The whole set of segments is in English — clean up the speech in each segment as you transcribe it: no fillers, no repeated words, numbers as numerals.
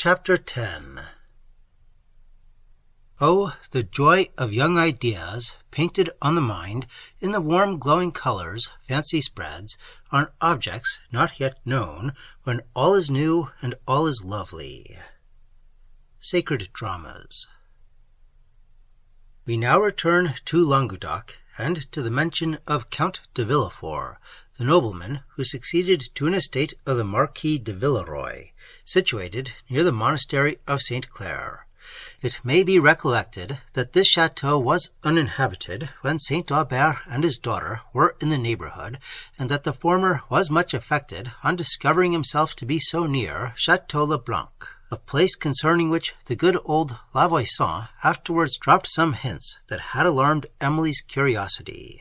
Chapter 10. Oh, the joy of young ideas painted on the mind in the warm glowing colors fancy spreads on objects not yet known, when all is new and all is lovely. Sacred Dramas. We now return to Languedoc and to the mention of Count de Villefort, the nobleman who succeeded to an estate of the Marquis de Villeroy, situated near the monastery of St. Clair. It may be recollected that this chateau was uninhabited when St. Aubert and his daughter were in the neighborhood, and that the former was much affected on discovering himself to be so near Château-le-Blanc, a place concerning which the good old La Voisin afterwards dropped some hints that had alarmed Emily's curiosity.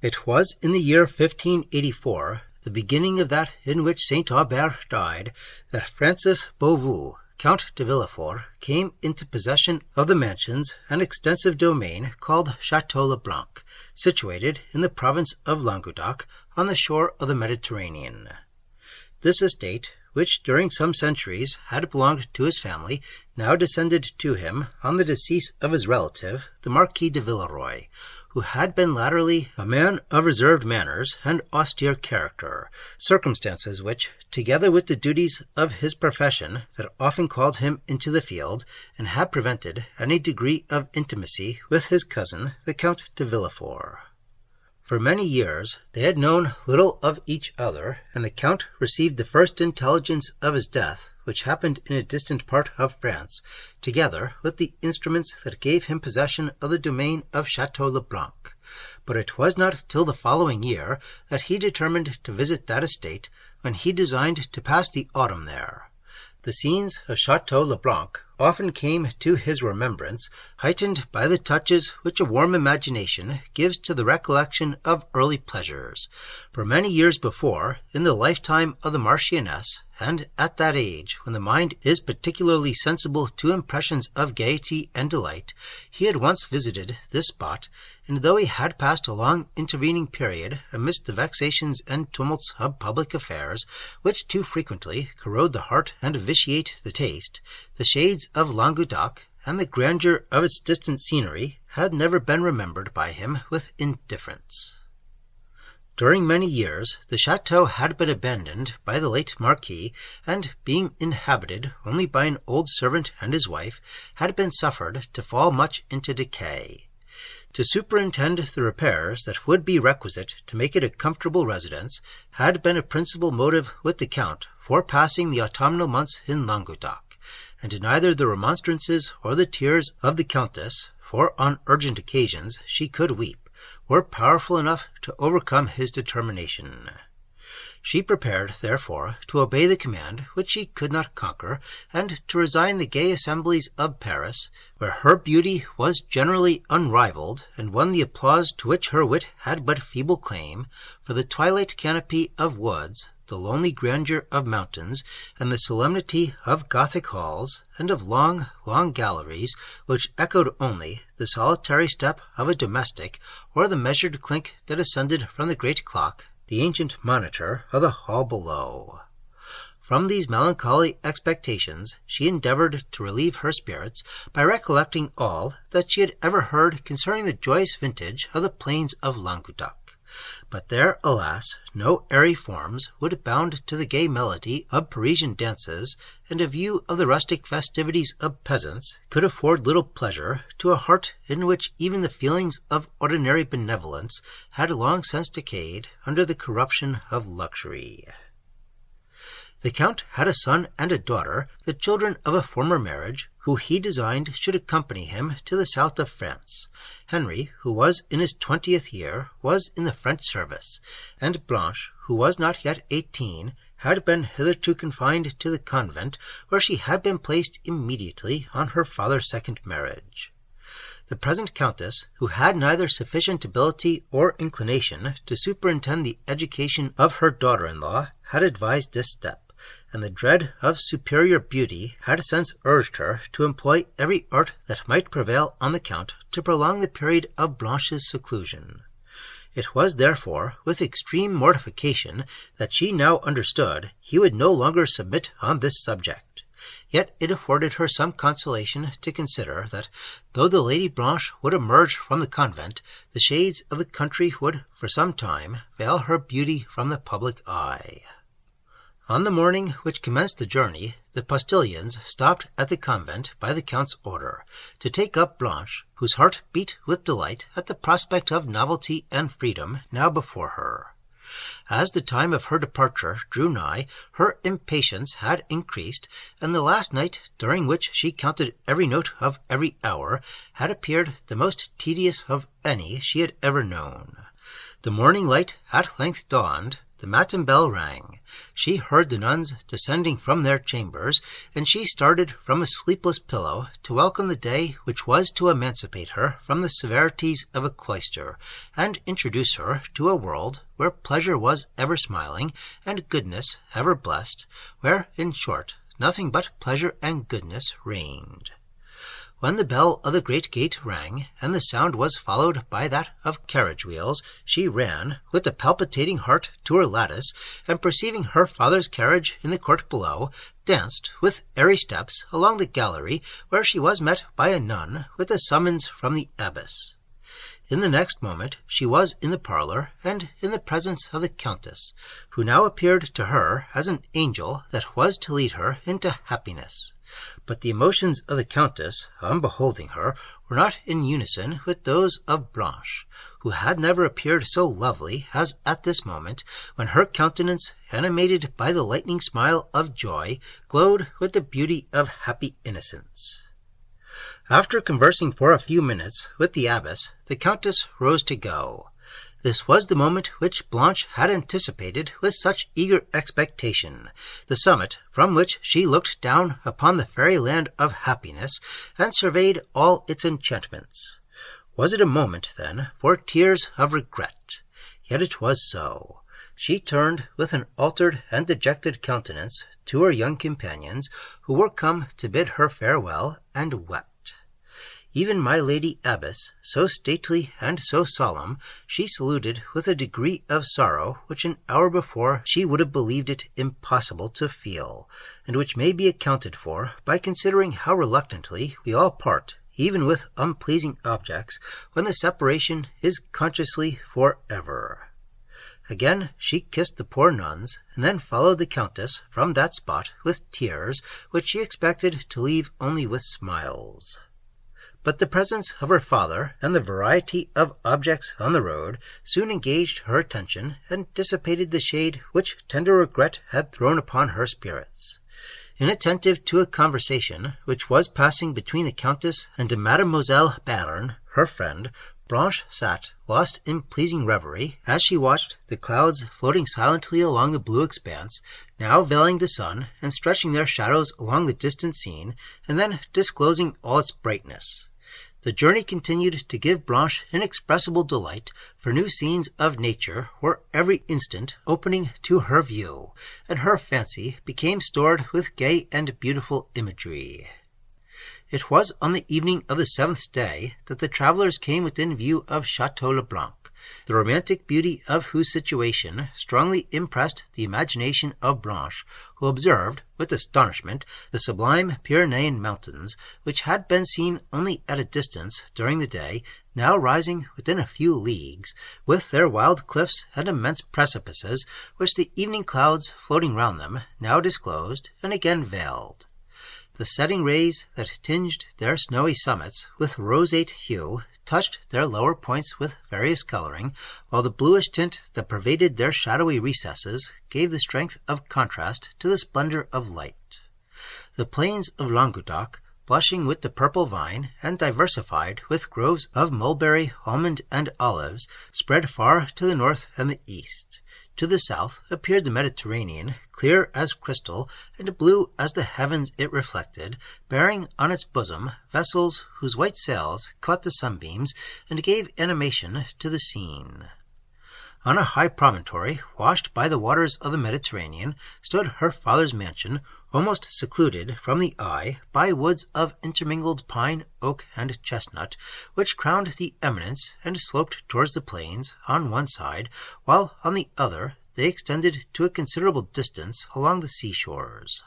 It was in the year 1584, the beginning of that in which St. Aubert died, that Francis Beauveau, Count de Villefort, came into possession of the mansions and extensive domain called Château-le-Blanc, situated in the province of Languedoc on the shore of the Mediterranean. This estate, which during some centuries had belonged to his family, now descended to him on the decease of his relative, the Marquis de Villeroy, who had been latterly a man of reserved manners and austere character, circumstances which, together with the duties of his profession that often called him into the field, and had prevented any degree of intimacy with his cousin, the Count de Villefort. For many years they had known little of each other, and the Count received the first intelligence of his death, which happened in a distant part of France, together with the instruments that gave him possession of the domain of Château-le-Blanc. But it was not till the following year that he determined to visit that estate, when he designed to pass the autumn there. The scenes of Château-le-Blanc often came to his remembrance, heightened by the touches which a warm imagination gives to the recollection of early pleasures. For many years before, in the lifetime of the Marchioness, and at that age when the mind is particularly sensible to impressions of gaiety and delight, he had once visited this spot, and though he had passed a long intervening period amidst the vexations and tumults of public affairs, which too frequently corrode the heart and vitiate the taste, the shades of Languedoc and the grandeur of its distant scenery had never been remembered by him with indifference. During many years the chateau had been abandoned by the late Marquis, and, being inhabited only by an old servant and his wife, had been suffered to fall much into decay. To superintend the repairs that would be requisite to make it a comfortable residence had been a principal motive with the Count for passing the autumnal months in Languedoc, and neither the remonstrances or the tears of the Countess, for on urgent occasions she could weep, were powerful enough to overcome his determination. She prepared, therefore, to obey the command which she could not conquer, and to resign the gay assemblies of Paris, where her beauty was generally unrivalled, and won the applause to which her wit had but feeble claim, for the twilight canopy of woods, the lonely grandeur of mountains, and the solemnity of Gothic halls, and of long, long galleries, which echoed only the solitary step of a domestic, or the measured clink that ascended from the great clock, the ancient monitor of the hall below. From these melancholy expectations she endeavored to relieve her spirits by recollecting all that she had ever heard concerning the joyous vintage of the plains of Languedoc. But there, alas, no airy forms would bound to the gay melody of Parisian dances, and a view of the rustic festivities of peasants could afford little pleasure to a heart in which even the feelings of ordinary benevolence had long since decayed under the corruption of luxury. The Count had a son and a daughter, the children of a former marriage, who he designed should accompany him to the south of France. Henry, who was in his 20th year, was in the French service, and Blanche, who was not yet 18, had been hitherto confined to the convent, where she had been placed immediately on her father's second marriage. The present Countess, who had neither sufficient ability or inclination to superintend the education of her daughter-in-law, had advised this step, and the dread of superior beauty had since urged her to employ every art that might prevail on the Count to prolong the period of Blanche's seclusion. It was therefore with extreme mortification that she now understood he would no longer submit on this subject. Yet it afforded her some consolation to consider that, though the Lady Blanche would emerge from the convent, the shades of the country would for some time veil her beauty from the public eye. On the morning which commenced the journey, the postilions stopped at the convent by the Count's order, to take up Blanche, whose heart beat with delight at the prospect of novelty and freedom now before her. As the time of her departure drew nigh, her impatience had increased, and the last night, during which she counted every note of every hour, had appeared the most tedious of any she had ever known. The morning light at length dawned, the matin bell rang. She heard the nuns descending from their chambers, and she started from a sleepless pillow to welcome the day which was to emancipate her from the severities of a cloister, and introduce her to a world where pleasure was ever smiling, and goodness ever blessed, where, in short, nothing but pleasure and goodness reigned. When the bell of the great gate rang, and the sound was followed by that of carriage wheels, she ran, with a palpitating heart, to her lattice, and perceiving her father's carriage in the court below, danced with airy steps along the gallery, where she was met by a nun with a summons from the abbess. In the next moment she was in the parlour, and in the presence of the Countess, who now appeared to her as an angel that was to lead her into happiness. But the emotions of the Countess, on beholding her, were not in unison with those of Blanche, who had never appeared so lovely as at this moment, when her countenance, animated by the lightning smile of joy, glowed with the beauty of happy innocence. After conversing for a few minutes with the abbess, the Countess rose to go. This was the moment which Blanche had anticipated with such eager expectation, the summit from which she looked down upon the fairyland of happiness, and surveyed all its enchantments. Was it a moment, then, for tears of regret? Yet it was so. She turned with an altered and dejected countenance to her young companions, who were come to bid her farewell, and wept. Even my lady abbess, so stately and so solemn, she saluted with a degree of sorrow which an hour before she would have believed it impossible to feel, and which may be accounted for by considering how reluctantly we all part, even with unpleasing objects, when the separation is consciously for ever. Again she kissed the poor nuns, and then followed the Countess from that spot with tears, which she expected to leave only with smiles. But the presence of her father, and the variety of objects on the road, soon engaged her attention, and dissipated the shade which tender regret had thrown upon her spirits. Inattentive to a conversation which was passing between the Countess and Mademoiselle Barron, her friend, Blanche sat, lost in pleasing reverie, as she watched the clouds floating silently along the blue expanse, now veiling the sun, and stretching their shadows along the distant scene, and then disclosing all its brightness. The journey continued to give Blanche inexpressible delight, for new scenes of nature were every instant opening to her view, and her fancy became stored with gay and beautiful imagery. It was on the evening of the 7th day that the travellers came within view of Château-le-Blanc, the romantic beauty of whose situation strongly impressed the imagination of Blanche, who observed, with astonishment, the sublime Pyrenean mountains, which had been seen only at a distance during the day, now rising within a few leagues, with their wild cliffs and immense precipices, which the evening clouds floating round them now disclosed and again veiled. The setting rays that tinged their snowy summits with roseate hue touched their lower points with various coloring, while the bluish tint that pervaded their shadowy recesses gave the strength of contrast to the splendor of light. The plains of Languedoc, blushing with the purple vine, and diversified with groves of mulberry, almond, and olives, spread far to the north and the east. To the south appeared the Mediterranean, clear as crystal, and blue as the heavens it reflected, bearing on its bosom vessels whose white sails caught the sunbeams, and gave animation to the scene. On a high promontory, washed by the waters of the Mediterranean, stood her father's mansion, almost secluded from the eye by woods of intermingled pine, oak, and chestnut, which crowned the eminence and sloped towards the plains on one side, while on the other they extended to a considerable distance along the seashores.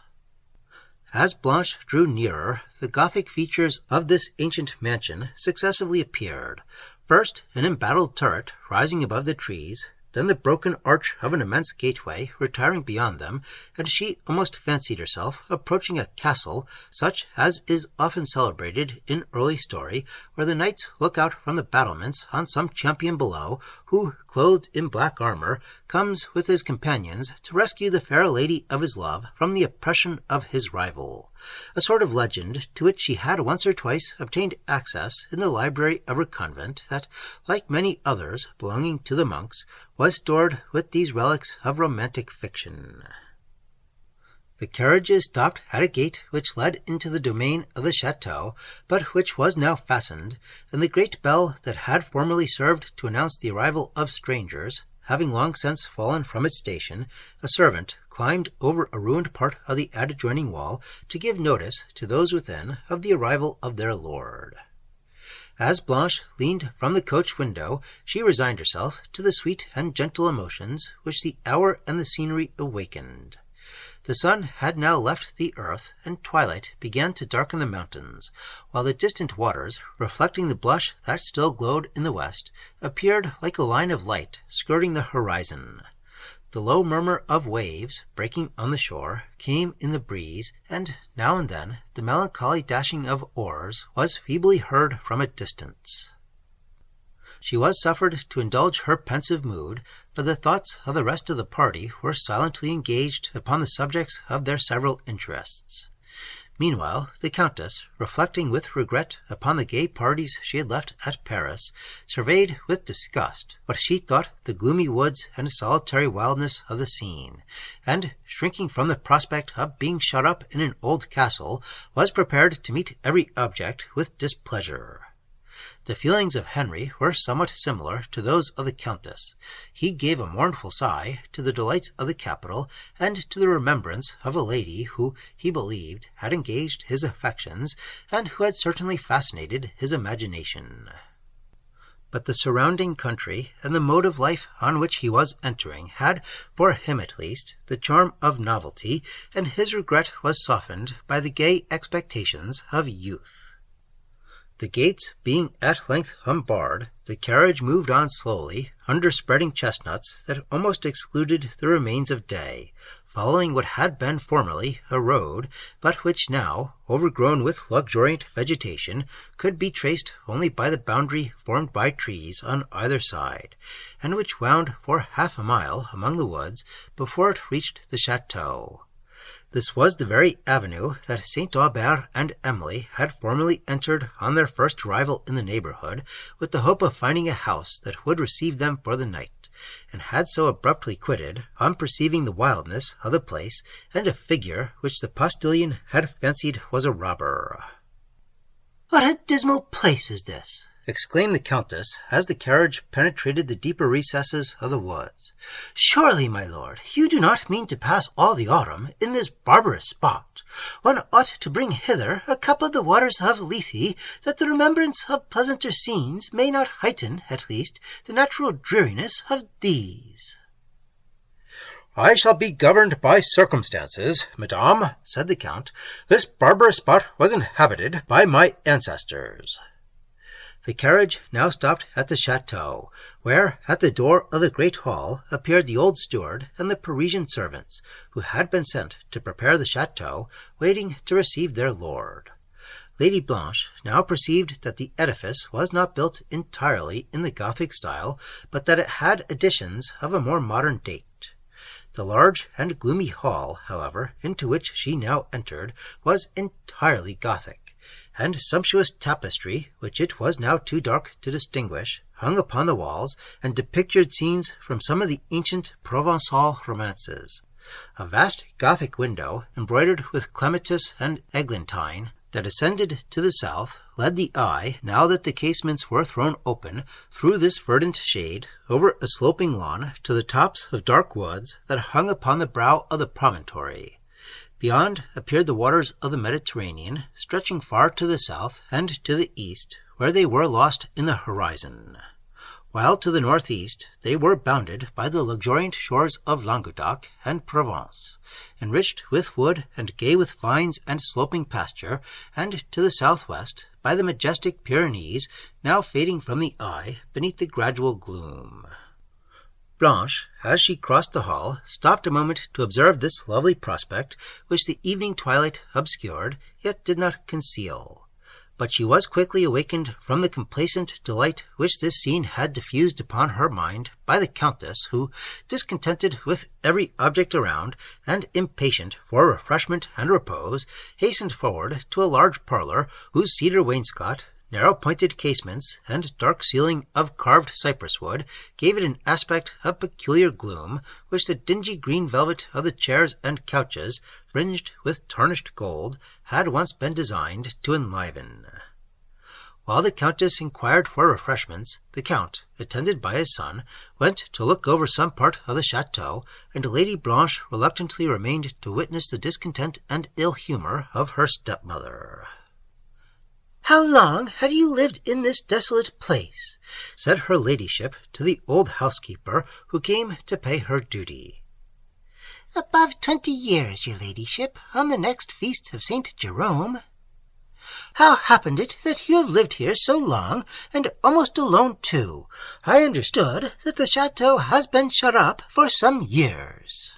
As Blanche drew nearer, the Gothic features of this ancient mansion successively appeared. First, an embattled turret rising above the trees, then the broken arch of an immense gateway retiring beyond them, and she almost fancied herself approaching a castle such as is often celebrated in early story, where the knights look out from the battlements on some champion below, who, clothed in black armor, comes with his companions to rescue the fair lady of his love from the oppression of his rival. A sort of legend to which she had once or twice obtained access in the library of her convent that, like many others belonging to the monks, was stored with these relics of romantic fiction. The carriages stopped at a gate which led into the domain of the chateau, but which was now fastened, and the great bell that had formerly served to announce the arrival of strangers, having long since fallen from its station, a servant climbed over a ruined part of the adjoining wall to give notice to those within of the arrival of their lord. As Blanche leaned from the coach window, she resigned herself to the sweet and gentle emotions which the hour and the scenery awakened. The sun had now left the earth, and twilight began to darken the mountains, while the distant waters, reflecting the blush that still glowed in the west, appeared like a line of light skirting the horizon. The low murmur of waves breaking on the shore came in the breeze, and now and then the melancholy dashing of oars was feebly heard from a distance. She was suffered to indulge her pensive mood, for the thoughts of the rest of the party were silently engaged upon the subjects of their several interests. Meanwhile, the Countess, reflecting with regret upon the gay parties she had left at Paris, surveyed with disgust what she thought the gloomy woods and solitary wildness of the scene, and, shrinking from the prospect of being shut up in an old castle, was prepared to meet every object with displeasure. The feelings of Henry were somewhat similar to those of the Countess. He gave a mournful sigh to the delights of the capital, and to the remembrance of a lady who, he believed, had engaged his affections, and who had certainly fascinated his imagination. But the surrounding country and the mode of life on which he was entering had, for him at least, the charm of novelty, and his regret was softened by the gay expectations of youth. The gates being at length unbarred, the carriage moved on slowly, under spreading chestnuts that almost excluded the remains of day, following what had been formerly a road, but which now, overgrown with luxuriant vegetation, could be traced only by the boundary formed by trees on either side, and which wound for half a mile among the woods before it reached the chateau. This was the very avenue that St. Aubert and Emily had formerly entered on their first arrival in the neighborhood, with the hope of finding a house that would receive them for the night, and had so abruptly quitted on perceiving the wildness of the place and a figure which the postilion had fancied was a robber. "What a dismal place is this!" exclaimed the Countess, as the carriage penetrated the deeper recesses of the woods. "Surely, my lord, you do not mean to pass all the autumn in this barbarous spot. One ought to bring hither a cup of the waters of Lethe, that the remembrance of pleasanter scenes may not heighten, at least, the natural dreariness of these." "I shall be governed by circumstances, madame," said the Count. "This barbarous spot was inhabited by my ancestors." The carriage now stopped at the chateau, where, at the door of the great hall, appeared the old steward and the Parisian servants, who had been sent to prepare the chateau, waiting to receive their lord. Lady Blanche now perceived that the edifice was not built entirely in the Gothic style, but that it had additions of a more modern date. The large and gloomy hall, however, into which she now entered, was entirely Gothic, and sumptuous tapestry, which it was now too dark to distinguish, hung upon the walls, and depictured scenes from some of the ancient Provençal romances. A vast Gothic window, embroidered with clematis and eglantine, that ascended to the south, led the eye, now that the casements were thrown open, through this verdant shade, over a sloping lawn, to the tops of dark woods that hung upon the brow of the promontory. Beyond appeared the waters of the Mediterranean, stretching far to the south and to the east, where they were lost in the horizon. while to the northeast they were bounded by the luxuriant shores of Languedoc and Provence, enriched with wood and gay with vines and sloping pasture, and to the southwest by the majestic Pyrenees, now fading from the eye beneath the gradual gloom. Blanche, as she crossed the hall, stopped a moment to observe this lovely prospect, which the evening twilight obscured, yet did not conceal. But she was quickly awakened from the complacent delight which this scene had diffused upon her mind by the Countess, who, discontented with every object around, and impatient for refreshment and repose, hastened forward to a large parlour, whose cedar wainscot, narrow-pointed casements, and dark ceiling of carved cypress wood gave it an aspect of peculiar gloom, which the dingy green velvet of the chairs and couches, fringed with tarnished gold, had once been designed to enliven. While the Countess inquired for refreshments, the Count, attended by his son, went to look over some part of the chateau, and Lady Blanche reluctantly remained to witness the discontent and ill-humour of her stepmother. "How long have you lived in this desolate place?" said her ladyship to the old housekeeper, who came to pay her duty. "Above 20 years, your ladyship, on the next feast of St. Jerome." "How happened it that you have lived here so long, and almost alone too? I understood that the chateau has been shut up for some years."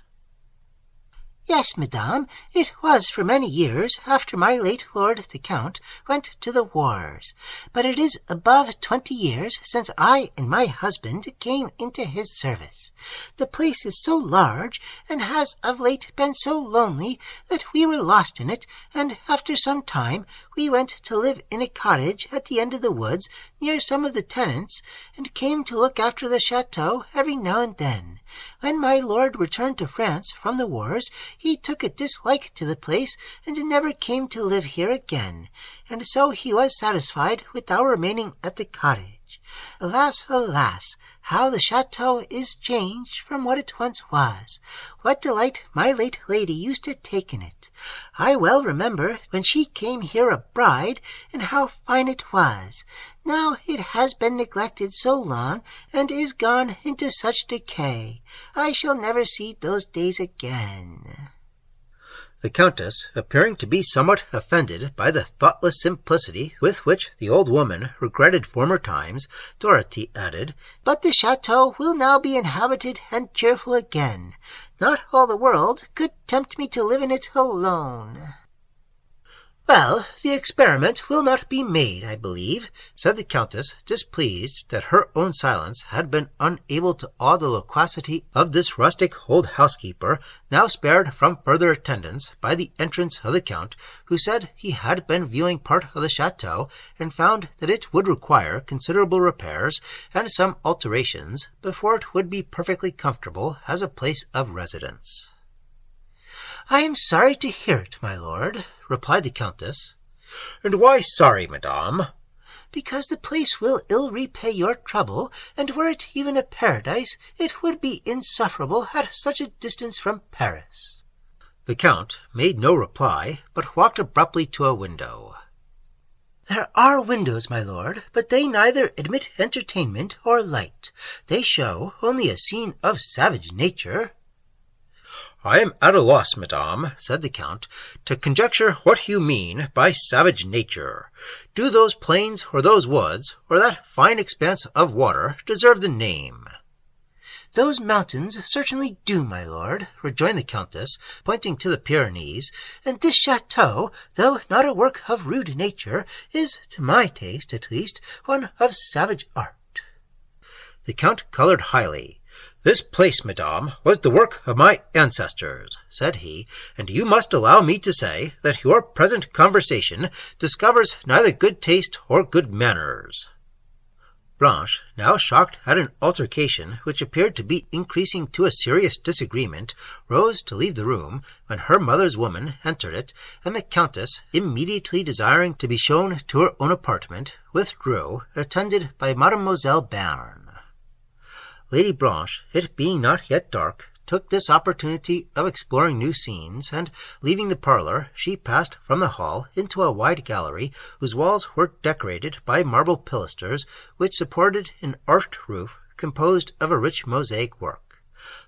"Yes, madame, it was for many years after my late lord the Count went to the wars, but it is above 20 years since I and my husband came into his service. The place is so large, and has of late been so lonely, that we were lost in it, and after some time we went to live in a cottage at the end of the woods near some of the tenants, and came to look after the chateau every now and then. When my lord returned to France from the wars, he took a dislike to the place, and never came to live here again, and so he was satisfied with our remaining at the cottage. Alas, alas, how the chateau is changed from what it once was! What delight my late lady used to take in it! I well remember when she came here a bride, and how fine it was. Now it has been neglected so long, and is gone into such decay. I shall never see those days again." The Countess, appearing to be somewhat offended by the thoughtless simplicity with which the old woman regretted former times, Dorothy added, "But the chateau will now be inhabited and cheerful again. Not all the world could tempt me to live in it alone." "Well, the experiment will not be made, I believe," said the Countess, displeased that her own silence had been unable to awe the loquacity of this rustic old housekeeper, now spared from further attendance by the entrance of the Count, who said he had been viewing part of the chateau, and found that it would require considerable repairs and some alterations before it would be perfectly comfortable as a place of residence. "I am sorry to hear it, my lord," replied the Countess. "And why sorry, madame?" "Because the place will ill repay your trouble, and were it even a paradise, it would be insufferable at such a distance from Paris." The Count made no reply, but walked abruptly to a window. "There are windows, my lord, but they neither admit entertainment or light. They show only a scene of savage nature." "I am at a loss, madame," said the Count, "to conjecture what you mean by savage nature. Do those plains, or those woods, or that fine expanse of water deserve the name?" "Those mountains certainly do, my lord," rejoined the Countess, pointing to the Pyrenees, "and this chateau, though not a work of rude nature, is, to my taste at least, one of savage art." The Count coloured highly. "This place, madame, was the work of my ancestors," said he, "and you must allow me to say that your present conversation discovers neither good taste or good manners." Blanche, now shocked at an altercation which appeared to be increasing to a serious disagreement, rose to leave the room, when her mother's woman entered it, and the Countess, immediately desiring to be shown to her own apartment, withdrew, attended by Mademoiselle Bearn. Lady Blanche, it being not yet dark, took this opportunity of exploring new scenes, and, leaving the parlor, she passed from the hall into a wide gallery whose walls were decorated by marble pilasters which supported an arched roof composed of a rich mosaic work.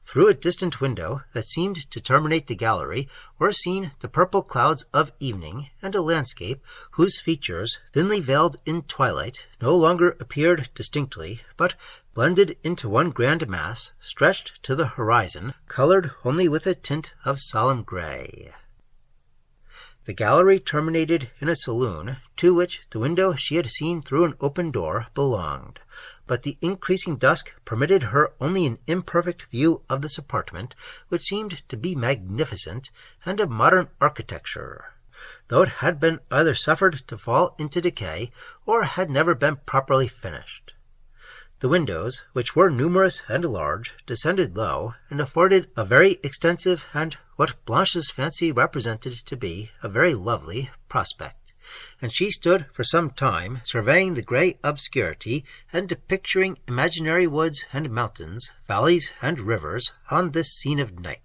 Through a distant window that seemed to terminate the gallery were seen the purple clouds of evening, and a landscape whose features, thinly veiled in twilight, no longer appeared distinctly, but blended into one grand mass, stretched to the horizon, colored only with a tint of solemn gray. The gallery terminated in a saloon, to which the window she had seen through an open door belonged, but the increasing dusk permitted her only an imperfect view of this apartment, which seemed to be magnificent and of modern architecture, though it had been either suffered to fall into decay or had never been properly finished. The windows, which were numerous and large, descended low, and afforded a very extensive and what Blanche's fancy represented to be a very lovely prospect, and she stood for some time surveying the grey obscurity and picturing imaginary woods and mountains, valleys and rivers on this scene of night.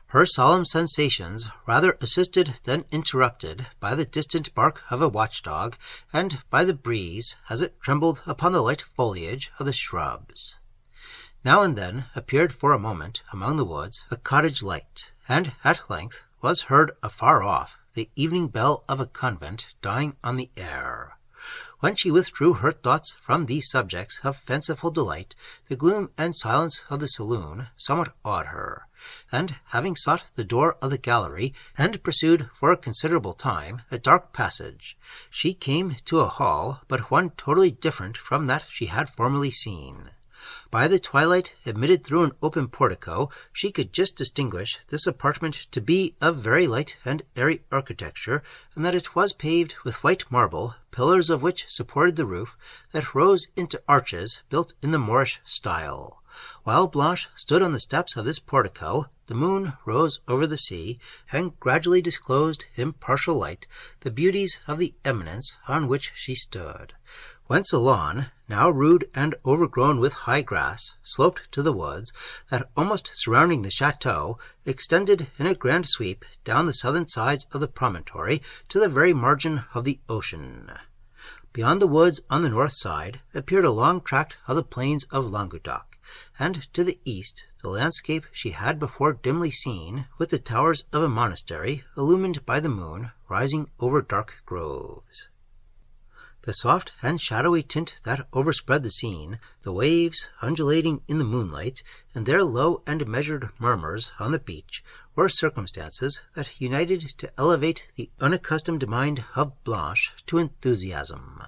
Her solemn sensations rather assisted than interrupted by the distant bark of a watchdog and by the breeze as it trembled upon the light foliage of the shrubs. Now and then appeared for a moment among the woods a cottage light, and at length was heard afar off the evening bell of a convent dying on the air. When she withdrew her thoughts from these subjects of fanciful delight, the gloom and silence of the saloon somewhat awed her, and having sought the door of the gallery, and pursued for a considerable time a dark passage, she came to a hall, but one totally different from that she had formerly seen. By the twilight admitted through an open portico, she could just distinguish this apartment to be of very light and airy architecture, and that it was paved with white marble, pillars of which supported the roof, that rose into arches built in the Moorish style. While Blanche stood on the steps of this portico, the moon rose over the sea, and gradually disclosed in partial light the beauties of the eminence on which she stood, whence a lawn, now rude and overgrown with high grass, sloped to the woods that, almost surrounding the chateau, extended in a grand sweep down the southern sides of the promontory to the very margin of the ocean. Beyond the woods on the north side appeared a long tract of the plains of Languedoc, and to the east the landscape she had before dimly seen, with the towers of a monastery illumined by the moon rising over dark groves. The soft and shadowy tint that overspread the scene, the waves undulating in the moonlight, and their low and measured murmurs on the beach, were circumstances that united to elevate the unaccustomed mind of Blanche to enthusiasm.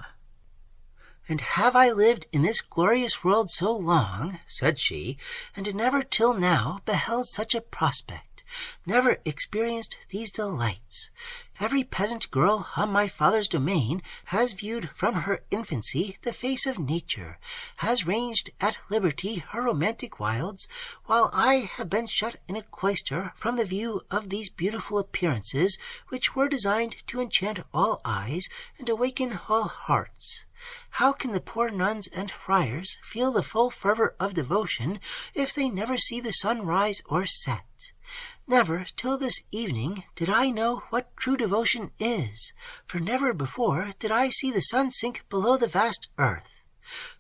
"And have I lived in this glorious world so long," said she, "and never till now beheld such a prospect, never experienced these delights? Every peasant girl on my father's domain has viewed from her infancy the face of nature, has ranged at liberty her romantic wilds, while I have been shut in a cloister from the view of these beautiful appearances, which were designed to enchant all eyes and awaken all hearts. How can the poor nuns and friars feel the full fervor of devotion if they never see the sun rise or set? Never till this evening did I know what true devotion is, for never before did I see the sun sink below the vast earth.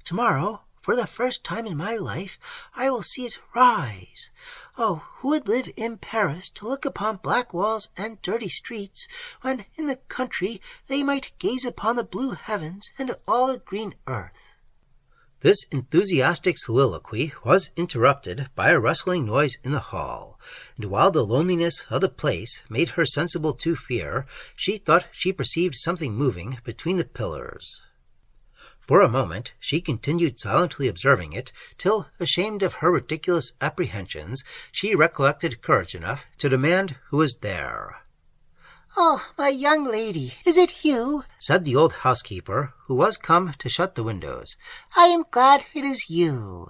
Tomorrow, for the first time in my life, I will see it rise. Oh, who would live in Paris to look upon black walls and dirty streets, when in the country they might gaze upon the blue heavens and all the green earth?" This enthusiastic soliloquy was interrupted by a rustling noise in the hall, and while the loneliness of the place made her sensible to fear, she thought she perceived something moving between the pillars. For a moment she continued silently observing it, till, ashamed of her ridiculous apprehensions, she recollected courage enough to demand who was there. "Oh, my young lady, is it you?" said the old housekeeper, who was come to shut the windows. "I am glad it is you."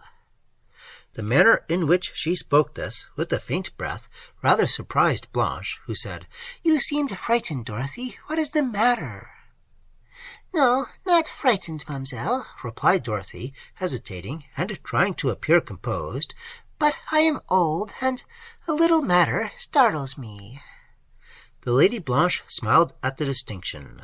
The manner in which she spoke this, with a faint breath, rather surprised Blanche, who said, "You seemed frightened, Dorothy. What is the matter?" "No, not frightened, mamselle," replied Dorothy, hesitating and trying to appear composed, but I am old, and a little matter startles me." The Lady Blanche smiled at the distinction.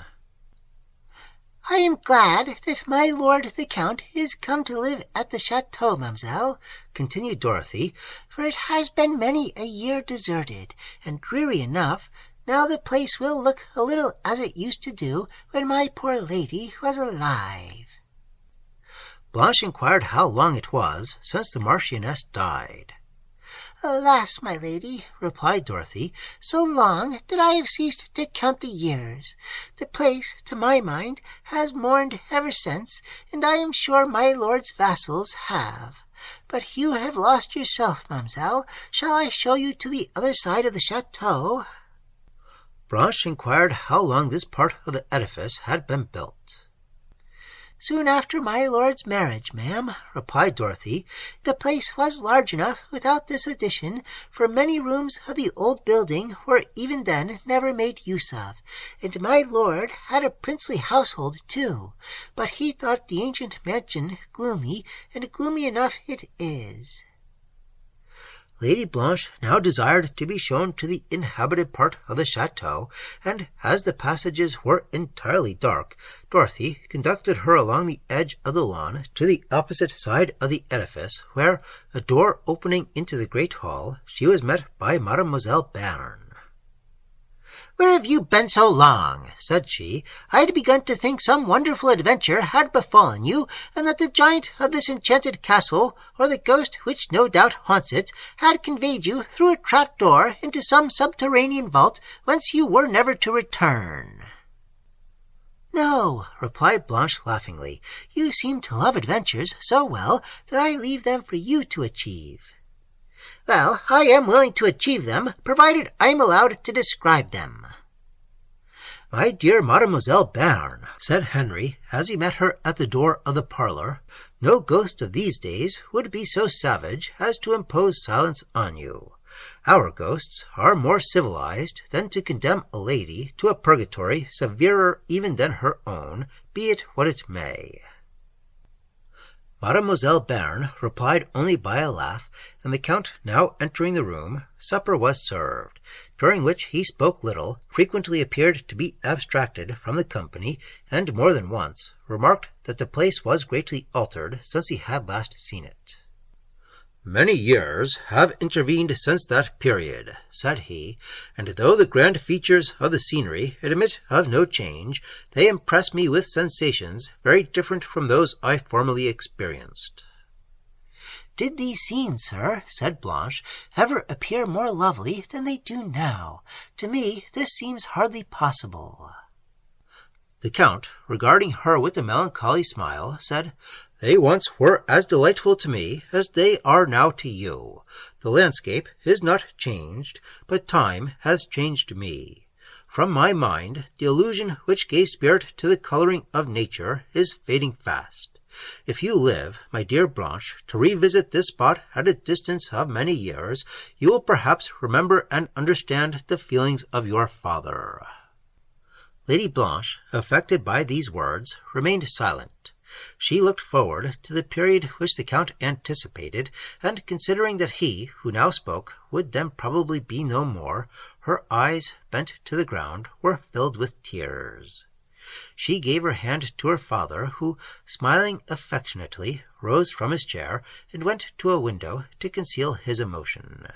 "I am glad that my lord the Count is come to live at the chateau, mamselle," continued Dorothy, "for it has been many a year deserted, and dreary enough. Now the place will look a little as it used to do when my poor lady was alive." Blanche inquired how long it was since the Marchioness died. "Alas, my lady," replied Dorothy, "so long that I have ceased to count the years. The place, to my mind, has mourned ever since, and I am sure my lord's vassals have. But you have lost yourself, mamselle. Shall I show you to the other side of the chateau?" Blanche inquired how long this part of the edifice had been built. "Soon after my lord's marriage, ma'am," replied Dorothy. "The place was large enough without this addition, for many rooms of the old building were even then never made use of, and my lord had a princely household too, but he thought the ancient mansion gloomy, and gloomy enough it is." Lady Blanche now desired to be shown to the inhabited part of the chateau, and as the passages were entirely dark, Dorothy conducted her along the edge of the lawn to the opposite side of the edifice, where, a door opening into the great hall, she was met by Mademoiselle Bearn. "Where have you been so long?" said she. "I had begun to think some wonderful adventure had befallen you, and that the giant of this enchanted castle, or the ghost which no doubt haunts it, had conveyed you through a trap-door into some subterranean vault whence you were never to return." "No," replied Blanche laughingly. "You seem to love adventures so well that I leave them for you to achieve." "Well, I am willing to achieve them, provided I am allowed to describe them." "My dear Mademoiselle Bearn," said Henry, as he met her at the door of the parlor, "no ghost of these days would be so savage as to impose silence on you. Our ghosts are more civilized than to condemn a lady to a purgatory severer even than her own, be it what it may." Mademoiselle Bearn replied only by a laugh, and the Count now entering the room, supper was served, during which he spoke little, frequently appeared to be abstracted from the company, and more than once remarked that the place was greatly altered since he had last seen it. "Many years have intervened since that period," said he, "and though the grand features of the scenery admit of no change, they impress me with sensations very different from those I formerly experienced." "Did these scenes, sir," said Blanche, "ever appear more lovely than they do now? To me this seems hardly possible." The Count, regarding her with a melancholy smile, said, "They once were as delightful to me as they are now to you. The landscape is not changed, but time has changed me. From my mind, the illusion which gave spirit to the coloring of nature is fading fast. If you live, my dear Blanche, to revisit this spot at a distance of many years, you will perhaps remember and understand the feelings of your father." Lady Blanche, affected by these words, remained silent. She looked forward to the period which the Count anticipated, and considering that he, who now spoke, would then probably be no more, her eyes, bent to the ground, were filled with tears. She gave her hand to her father, who, smiling affectionately, rose from his chair and went to a window to conceal his emotion.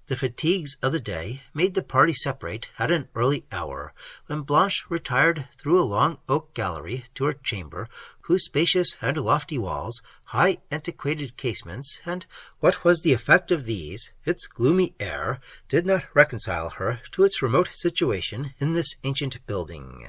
The fatigues of the day made the party separate at an early hour, when Blanche retired through a long oak gallery to her chamber, whose spacious and lofty walls, high antiquated casements, and, what was the effect of these, its gloomy air, did not reconcile her to its remote situation in this ancient building.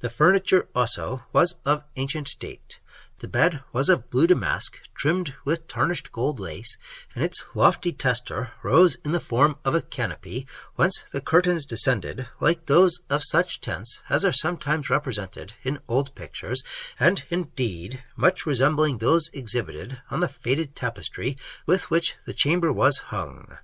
The furniture also was of ancient date. The bed was of blue damask, trimmed with tarnished gold lace, and its lofty tester rose in the form of a canopy, whence the curtains descended like those of such tents as are sometimes represented in old pictures, and, indeed, much resembling those exhibited on the faded tapestry with which the chamber was hung.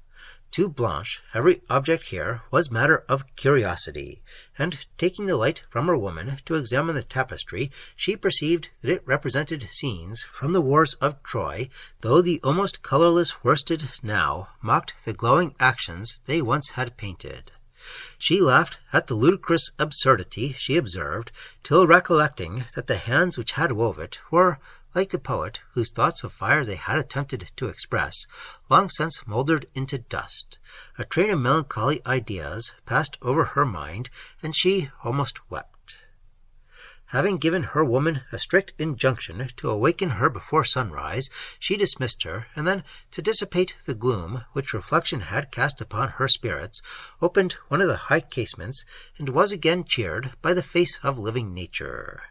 To Blanche, every object here was matter of curiosity, and taking the light from her woman to examine the tapestry, she perceived that it represented scenes from the wars of Troy, though the almost colorless worsted now mocked the glowing actions they once had painted. She laughed at the ludicrous absurdity she observed, till recollecting that the hands which had wove it were, like the poet whose thoughts of fire they had attempted to express, long since mouldered into dust, a train of melancholy ideas passed over her mind, and she almost wept. Having given her woman a strict injunction to awaken her before sunrise, she dismissed her, and then, to dissipate the gloom which reflection had cast upon her spirits, opened one of the high casements, and was again cheered by the face of living nature.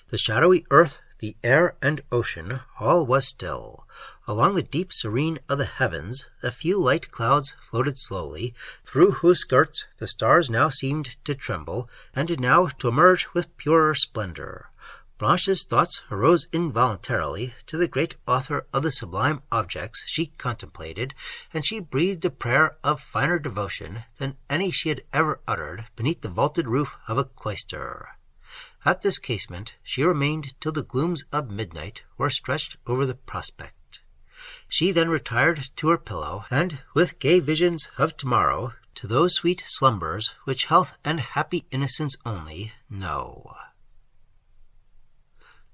The shadowy earth, the air and ocean, all was still. Along the deep serene of the heavens a few light clouds floated slowly, through whose skirts the stars now seemed to tremble, and now to emerge with purer splendor. Blanche's thoughts arose involuntarily to the great author of the sublime objects she contemplated, and she breathed a prayer of finer devotion than any she had ever uttered beneath the vaulted roof of a cloister. At this casement she remained till the glooms of midnight were stretched over the prospect. She then retired to her pillow, and, with gay visions of tomorrow, to those sweet slumbers which health and happy innocence only know.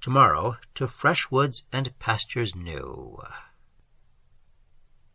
Tomorrow, to fresh woods and pastures new.